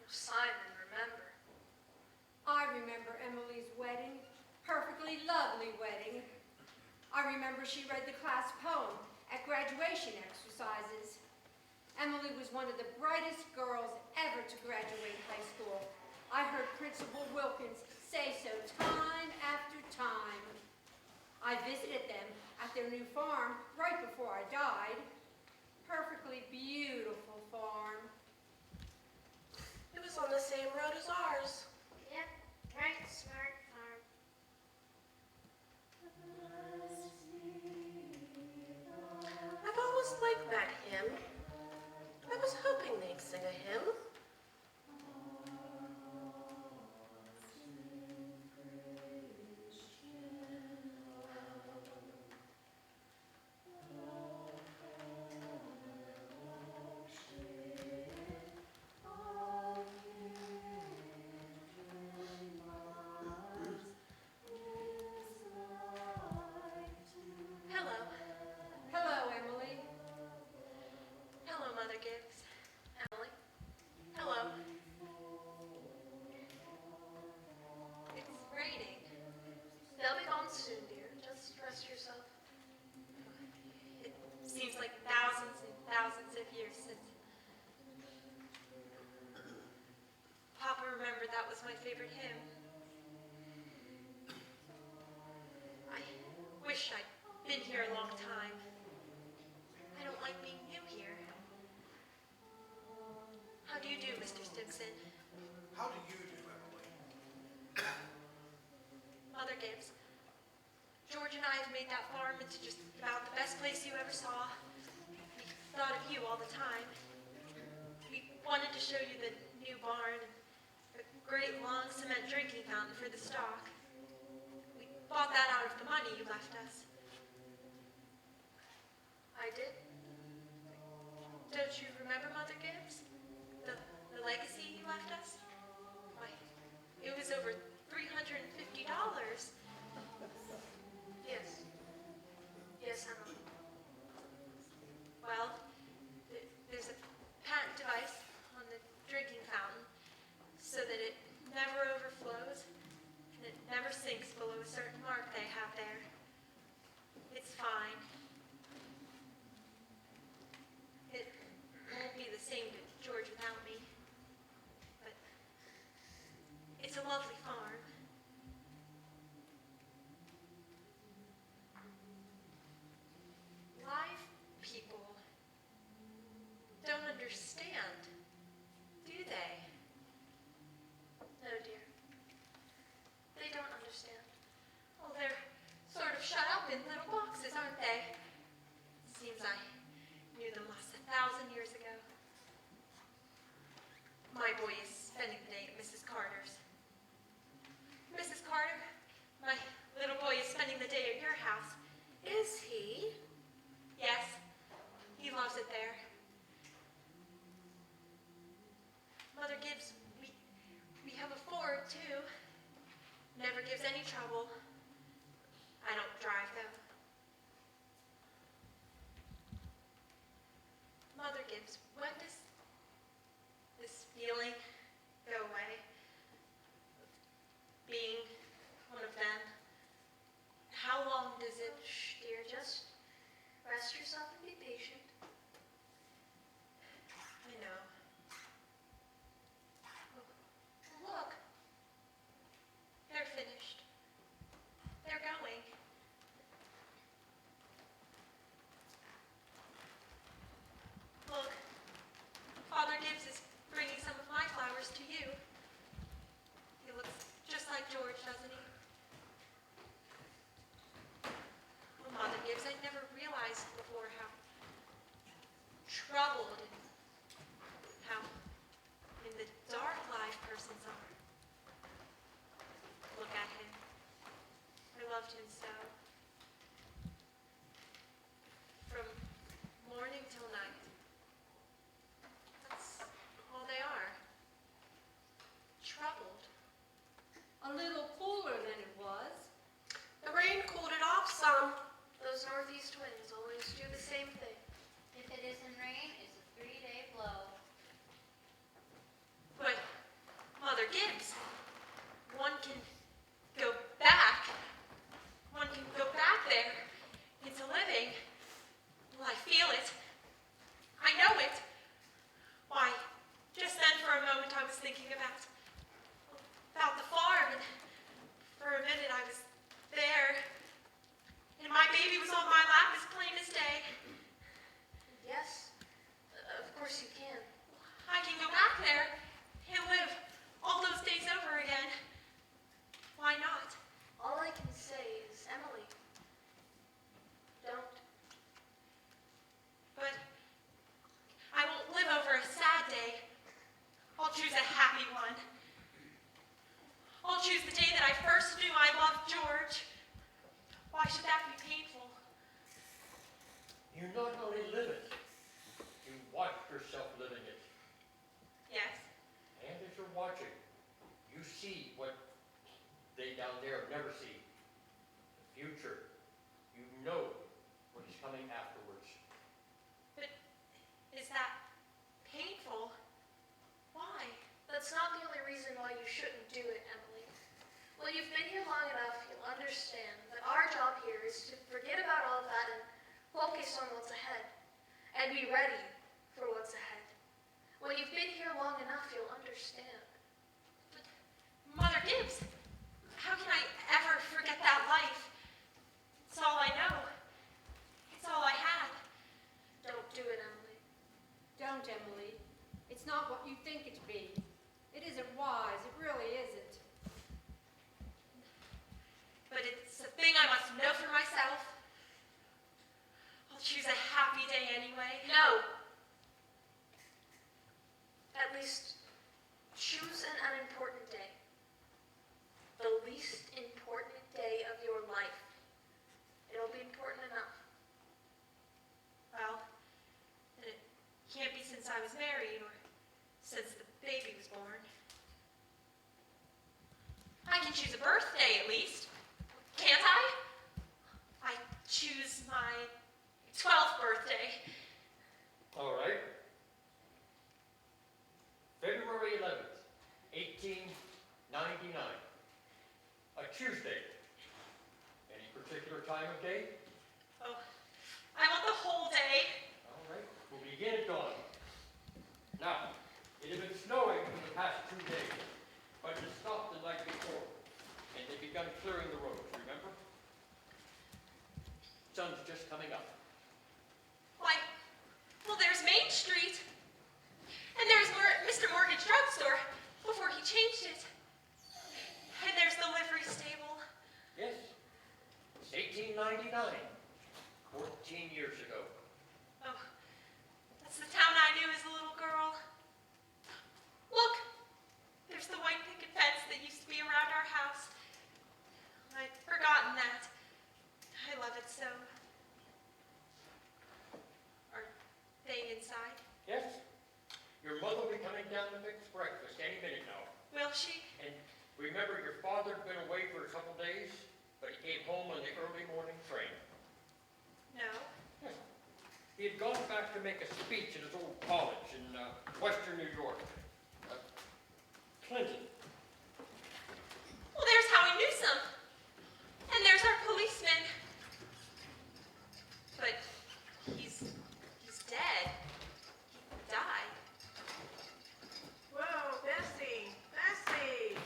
Simon, remember. I remember Emily's wedding, perfectly lovely wedding. I remember she read the class poem at graduation exercises. Emily was one of the brightest girls ever to graduate high school. I heard Principal Wilkins say so time after time. I visited them at their new farm right before I died. Perfectly beautiful farm. It was on the same road as ours. Yep, right, smart farm. I've always liked that hymn. I was hoping they'd sing a hymn. Hello. Hello, Emily. Hello, Mother Gibbs. Emily. Hello. It's raining. They'll be gone soon, dear. Just rest yourself. It seems like thousands and thousands of years since Papa remembered that was my favorite hymn. the time. I don't like being new here. How do you do, Mr. Stimson? How do you do, Emily? Mother Gibbs. George and I have made that farm into just about the best place you ever saw. We thought of you all the time. We wanted to show you the new barn, a great long cement drinking fountain for the stock. We bought that out of the money you left us. I did? Don't you remember, Mother Gibbs? The legacy you left us? Why, it was over $350. Yes. Yes, Emily. Well, there's a patent device on the drinking fountain so that it never overflows and it never sinks below a certain mark they have there. It's fine. It won't be the same to George without me. But it's a lovely farm. Live people don't understand, do they? No, dear. They don't understand. Oh, they're sort of shut up in little boxes, aren't they? Seems I knew them less 1,000 years ago. My boy is spending the day at Mrs. Carter's. Mrs. Carter, my little boy is spending the day at your house. Is he? Yes, he loves it there. Mother Gibbs, we have a Ford too. Never gives any trouble. I don't drive though. Mother Gibbs, when does this feeling go away? Being one of them. How long does it? Shh, dear, just rest yourself and be patient. I know. Oh, look. They're finished. They're going. Look. Father Gibbs is bringing some of my flowers to you. He looks just like George, doesn't he? Well, Mother Gibbs, I never realized before how troubled and how in the dark live persons are. Look at him. I loved him so. From morning till night. That's all they are. Troubled. A little cooler than it was. The rain cooled it off some. Those northeast winds always do the same thing. If it isn't rain, it's a 3-day blow. But, Mother Gibbs, one can go back. One can go back there into living. Well, I feel it. I know it. Why, just then for a moment I was thinking about the farm, and for a minute I was there, and my baby was on my lap as plain as day. Yes, of course you can. I can go back there and live all those days over again. Why not? All I can say is, Emily, don't. But I won't live over a sad day. I'll choose a happy one. I'll choose the day that I first knew I loved George. Why should that be painful? You not only live it, you watch yourself living it. Yes. And as you're watching, you see what they down there never see. The future. You know what is coming afterwards. But is that painful? Why? That's not the only reason why you shouldn't do it, Emily. When you've been here long enough, you'll understand that our job here is to forget about all of that and focus on what's ahead. And be ready for what's ahead. When you've been here long enough, you'll understand. But, Mother Gibbs, how can I ever forget that life? It's all I know. It's not what you think it to be. It isn't wise, it really isn't. But it's a thing I must know for myself. I'll choose a happy day anyway. No. At least choose an unimportant day. The least important day of your life. It'll be important enough. Well, then it can't be since I was married or since the baby was born. I can choose a birthday at least, can't I? I choose my 12th birthday. All right. February 11th, 1899. A Tuesday. Any particular time of day? Oh, I want the whole day. All right. We'll begin at dawn. Now, it had been snowing for the past 2 days, but it stopped the night before, and they begun clearing the roads, remember? Sun's just coming up. Why, well, there's Main Street. And there's Mr. Morgan's drugstore before he changed it. And there's the livery stable. Yes. It's 1899. 14 years ago. Oh, that's the town I knew as a little girl. Look, there's the white picket fence that used to be around our house. I'd forgotten that. I love it so. Are they inside? Yes. Your mother will be coming down to fix breakfast any minute now. Will she? And remember, your father had been away for a couple days, but he came home on the early morning train. No. Yes. He had gone back to make a speech at his old college in western New York. Clinton. Well, there's Howie Newsom. And there's our policeman. But he's dead. He died. Whoa, Bessie, Bessie.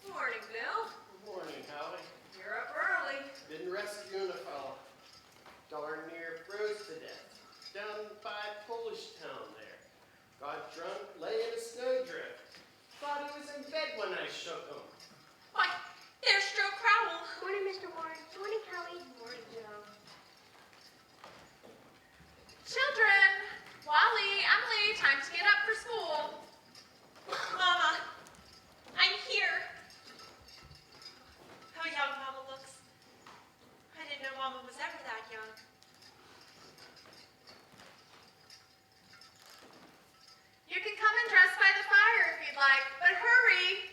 Morning, Bill. Good morning, Howie. You're up early. Been rescuing a fella. Darn near froze to death. Down by Polish town there. Got drunk, lay in a snowdrift. Thought he was in bed when I shook him. Why, there's Joe Crowell. Morning, Mr. Warren. Morning, Kelly. Morning, Joe. Children, Wally, Emily, time to get up for school. Mama, I'm here. How young Mama looks. I didn't know Mama was ever that young. You can come and dress by the fire if you'd like, but hurry.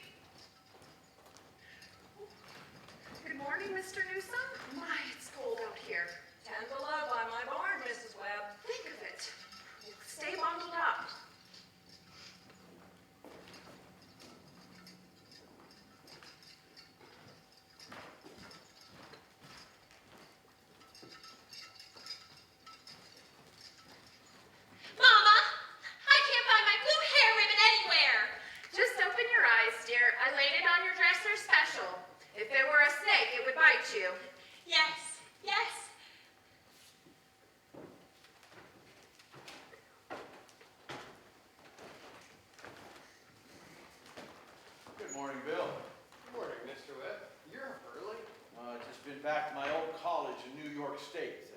Good morning, Mr. Newsom. My, it's cold out here. 10 below by my barn, Mrs. Webb. Think of it. Stay bundled up. Mama, I can't find my blue hair ribbon anywhere. Just open your eyes, dear. I laid it on your dresser special. If there were a snake, it would bite you. Yes, yes. Good morning, Bill. Good morning, Mr. Webb. You're up early. Just been back to my old college in New York State.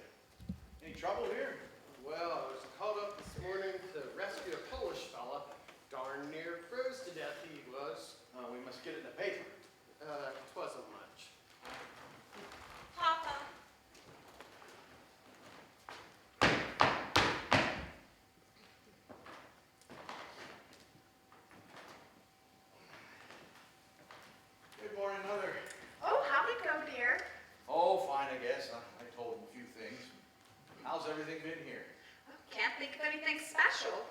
Any trouble here? Well, I was called up this morning to rescue a Polish fella. Darn near froze to death he was. We must get it in the paper. Twasn't much. Papa. Good morning, Mother. Oh, how'd it go, dear? Oh, fine, I guess. I told him a few things. How's everything been here? Can't think of anything special.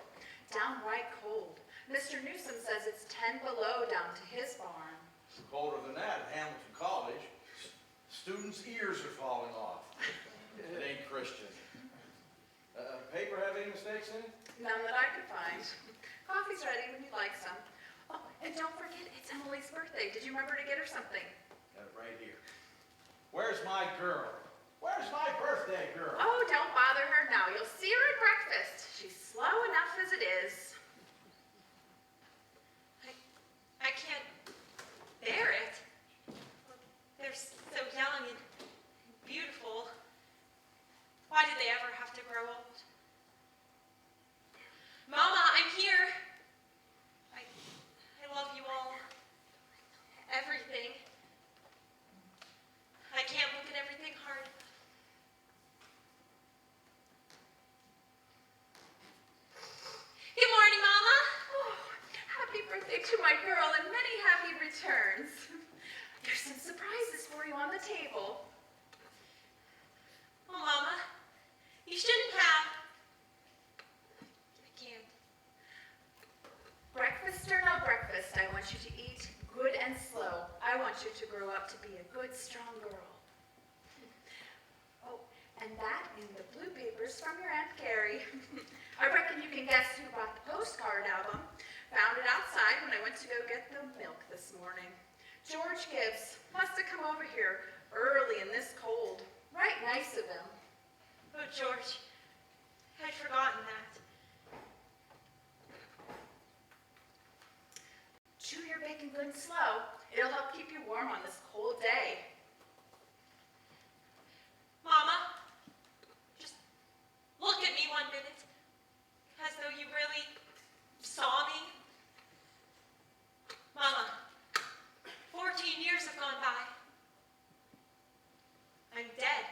Downright cold. Mr. Newsom says it's 10 below down to his barn. Colder than that at Hamilton College. Students' ears are falling off. It ain't Christian. Paper have any mistakes in it? None that I could find. Coffee's ready when you'd like some. Oh, and don't forget, it's Emily's birthday. Did you remember to get her something? Got it right here. Where's my girl? Where's my birthday girl? Oh, don't bother her now. You'll see her at breakfast. She's slow enough as it is. did they ever have to grow old? Mama, I'm here. I love you all. Everything. I can't look at everything hard. Good morning, Mama. Oh, happy birthday to my girl and many happy returns. There's some surprises for you on the table. Oh, Mama, you shouldn't have. I can't. Breakfast or no breakfast, I want you to eat good and slow. I want you to grow up to be a good, strong girl. Oh, and that in the blue papers from your Aunt Carrie. I reckon you can guess who brought the postcard album. Found it outside when I went to go get the milk this morning. George Gibbs must have come over here early in this cold. Right nice of him. Oh, George, I'd forgotten that. Chew your bacon good and slow. It'll help keep you warm on this cold day. Mama, just look at me 1 minute, as though you really saw me. Mama, 14 years have gone by. I'm dead.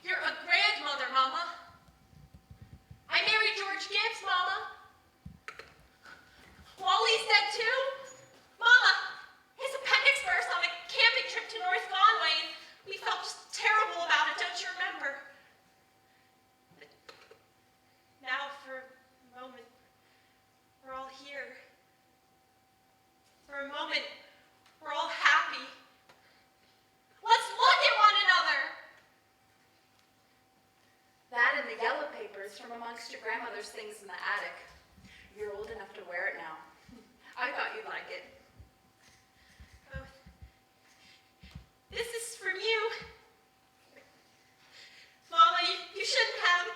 You're a grandmother, Mama. I married George Gibbs, Mama. Wally's dead too. Mama, his appendix burst on a camping trip to North Conway, and we felt just terrible about it, don't you remember? But now, for a moment, we're all here. For a moment, we're all happy. Let's look at one another. That and the yellow papers from amongst your grandmother's things in the attic. You're old enough to wear it now. I thought you'd like it. Oh, this is from you. Mama, you shouldn't have.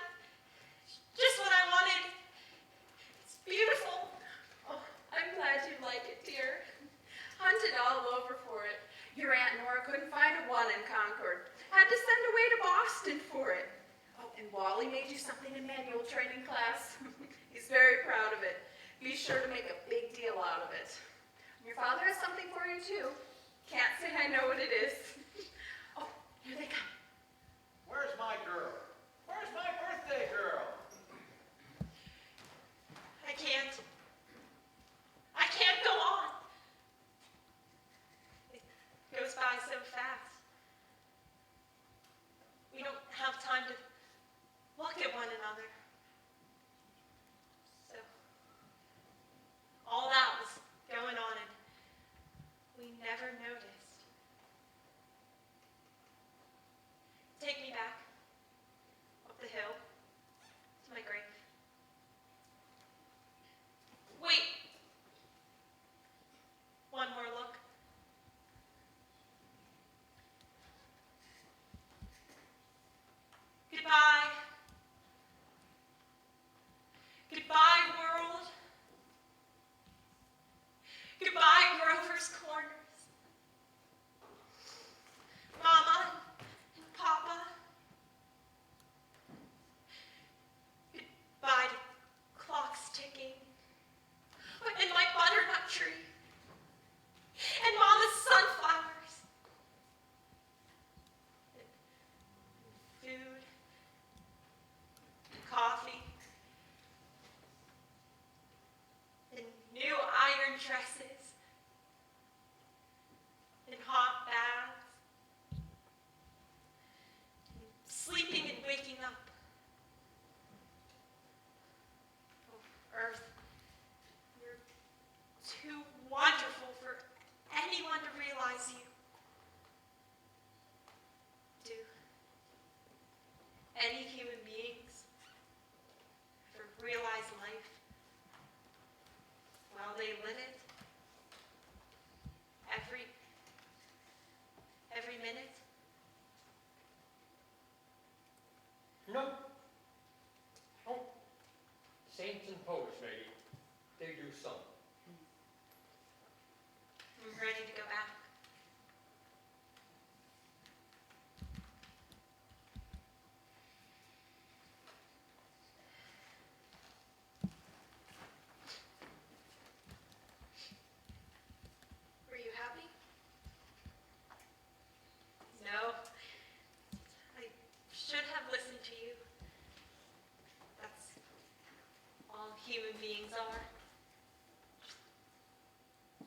Just what I wanted. It's beautiful. Oh, I'm glad you like it, dear. Hunted all over for it. Your Aunt Nora couldn't find a one in Concord. Had to send away to Boston for it. Oh, and Wally made you something in manual training class. He's very proud of it. Be sure to make a big deal out of it. Your father has something for you, too. Can't say I know what it is. Oh, here they come. Where's my girl? Where's my birthday girl? I can't. I can't go on. It goes by so fast. We don't have time to look at one another. So, all that was going on and we never noticed. Take me back, up the hill, to my grave. Wait! One more look. Goodbye. Goodbye, world. Goodbye, Grover's Corners. Mama and Papa. Goodbye to clocks ticking. And my butternut tree. And Mama's sunflowers. And food. Coffee. And new iron dresses. And hot baths. And sleeping and waking up. Oh, Earth, you're too wonderful for anyone to realize you. Do any human beings ever realize life while they live it? Every minute? No. Oh, saints and poets, maybe. They do some. I'm ready to go back. meanings are.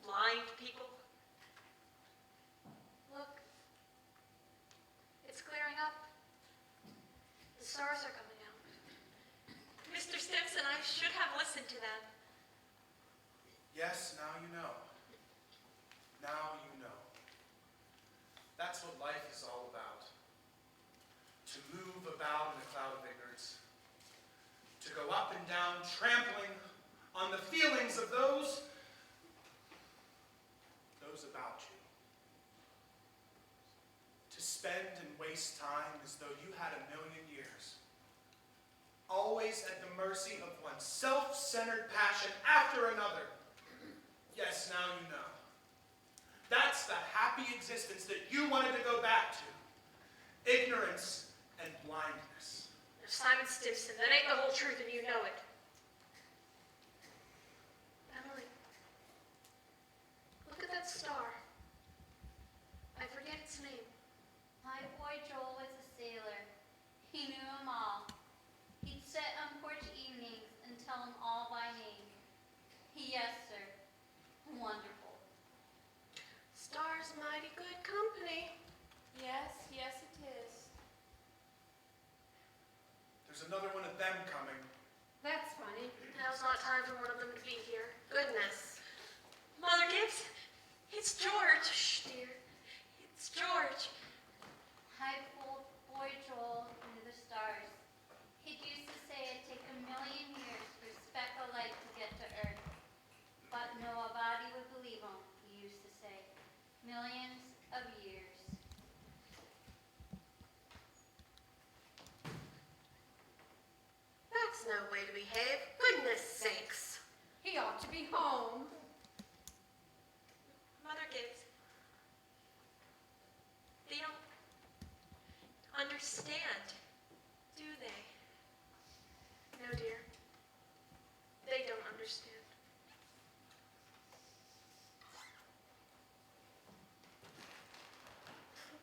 Blind people. Look, it's clearing up. The stars are coming out. Mr. Stimson, I should have listened to them. Yes, now you know. Now you know. That's what life is all about. To move about in a cloud of ignorance. To go up and down, trampling on the feelings of those about you. To spend and waste time as though you had 1,000,000 years. Always at the mercy of one self-centered passion after another. Yes, now you know. That's the happy existence that you wanted to go back to. Ignorance and blindness. Now, Simon Stimson, that ain't the whole truth and you know it. Emily, look at that star. I forget its name. My boy Joel was a sailor. He knew them all. He'd sit on porch evenings and tell them all by name. Yes, sir. Wonderful. Star's mighty good company. Yes, yes it is. There's another one of them coming. That's funny. Now's not time for one of them to be here. Goodness. Mother Gibbs, it's George. Shh, dear. It's George. I pulled boy Joel into the stars. He used to say it'd take 1,000,000 years for a speck of light to get to Earth. But nobody would believe him, he used to say. Millions of years. That's no way to behave. Goodness sakes. He ought to be home. Mother Gibbs, they don't understand, do they? No, dear. They don't understand.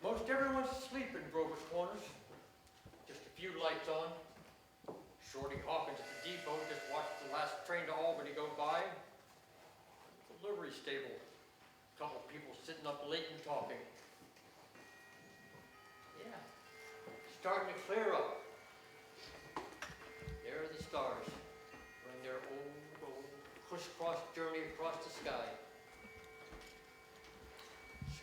Most everyone's asleep in Grover's Corners. Just a few lights on. Shorty Hawkins at the depot just watched the last train to Albany go by. The livery stable. A couple people sitting up late and talking. Yeah, starting to clear up. There are the stars, on their old crisscross journey across the sky.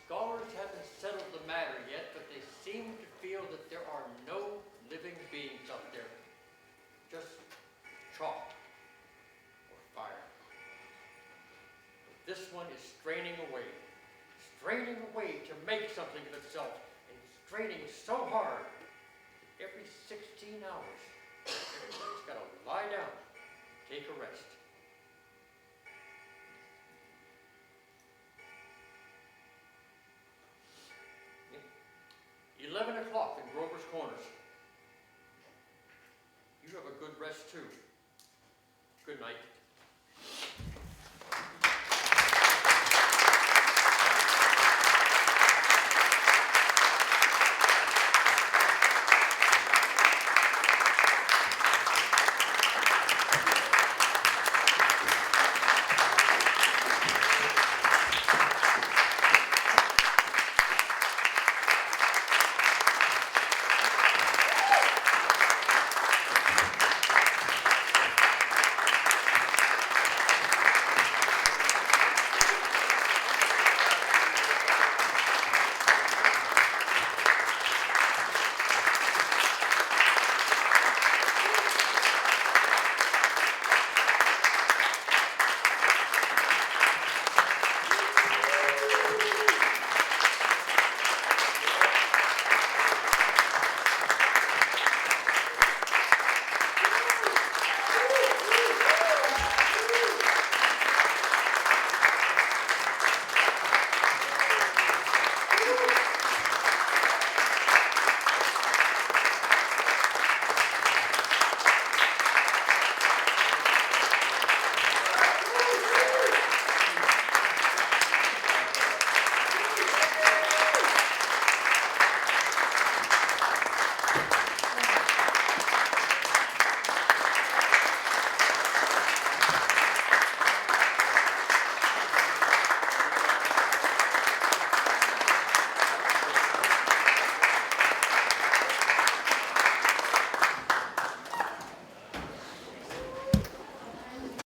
Scholars haven't settled the matter yet, but they seem to feel that there are no living beings up there. Just chalk or fire. But this one is straining away to make something of itself, and straining so hard that every 16 hours, everybody's got to lie down, take a rest. Yeah. 11 o'clock in Grover's Corners. You have a good rest too. Good night.